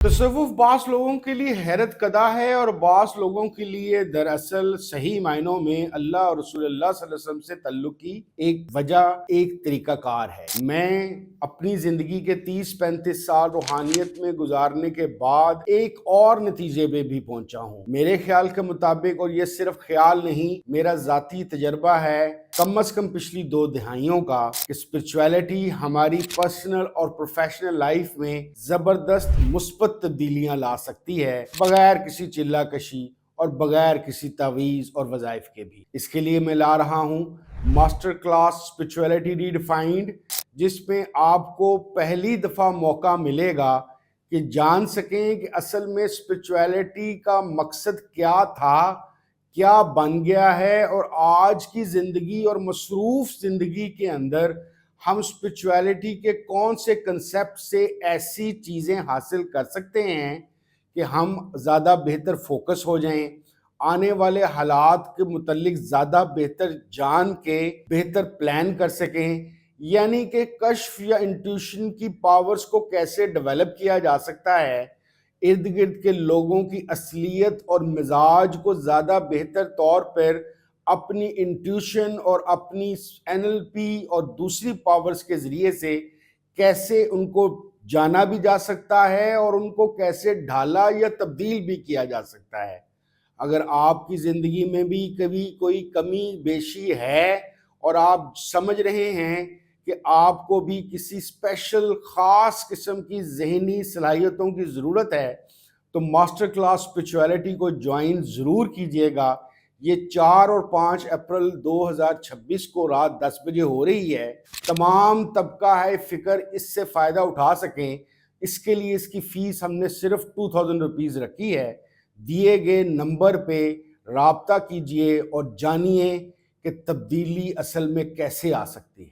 तसव्वुफ़ बास लोगों के लिए हैरत कदा है और बास लोगों के लिए दरअसल सही मायनों में अल्लाह और रसूल अल्लाह सल्लल्लाहु अलैहि वसल्लम से तल्लुक़ की एक वजह, एक तरीक़ाकार है। मैं अपनी ज़िंदगी के 30-35 साल रूहानियत में गुजारने के बाद एक और नतीजे पे भी पहुंचा हूँ। मेरे ख्याल के मुताबिक, और ये सिर्फ ख्याल नहीं, मेरा ज़ाती तजर्बा है कम से कम पिछली 2 दिहाइयों का, कि स्पिरिचुअलिटी हमारी पर्सनल और प्रोफेशनल लाइफ में ज़बरदस्त मुस्बत तब्दीलियां ला सकती है, बगैर किसी चिल्लाकशी और बगैर किसी तावीज़ और वज़ाइफ के भी। इसके लिए मैं ला रहा हूँ मास्टर क्लास स्पिरिचुअलिटी रीडिफाइंड, जिसमें आपको पहली दफ़ा मौका मिलेगा कि जान सकें कि असल में स्पिरिचुअलिटी का मकसद क्या था, क्या बन गया है, और आज की ज़िंदगी और मसरूफ़ ज़िंदगी के अंदर हम स्पिरिचुअलिटी के कौन से कंसेप्ट से ऐसी चीज़ें हासिल कर सकते हैं कि हम ज़्यादा बेहतर फोकस हो जाएं, आने वाले हालात के मुतल्लिक ज़्यादा बेहतर जान के बेहतर प्लान कर सकें। यानी कि कश्फ या इंट्यूशन की पावर्स को कैसे डेवलप किया जा सकता है, इर्द गिर्द के लोगों की असलियत और मिजाज को ज़्यादा बेहतर तौर पर अपनी इंट्यूशन और अपनी एनएलपी और दूसरी पावर्स के ज़रिए से कैसे उनको जाना भी जा सकता है और उनको कैसे ढाला या तब्दील भी किया जा सकता है। अगर आपकी ज़िंदगी में भी कभी कोई कमी बेशी है और आप समझ रहे हैं कि आपको भी किसी स्पेशल ख़ास किस्म की ज़हनी सलाहियतों की ज़रूरत है, तो मास्टर क्लास स्पिरिचुअलिटी को ज्वाइन ज़रूर कीजिएगा। ये 4 और 5 अप्रैल 2026 को रात 10 बजे हो रही है। तमाम तबका है फ़िक्र इससे फ़ायदा उठा सकें, इसके लिए इसकी फ़ीस हमने सिर्फ 2000 रुपीज़ रखी है। दिए गए नंबर पे राब्ता कीजिए और जानिए कि तब्दीली असल में कैसे आ सकती है।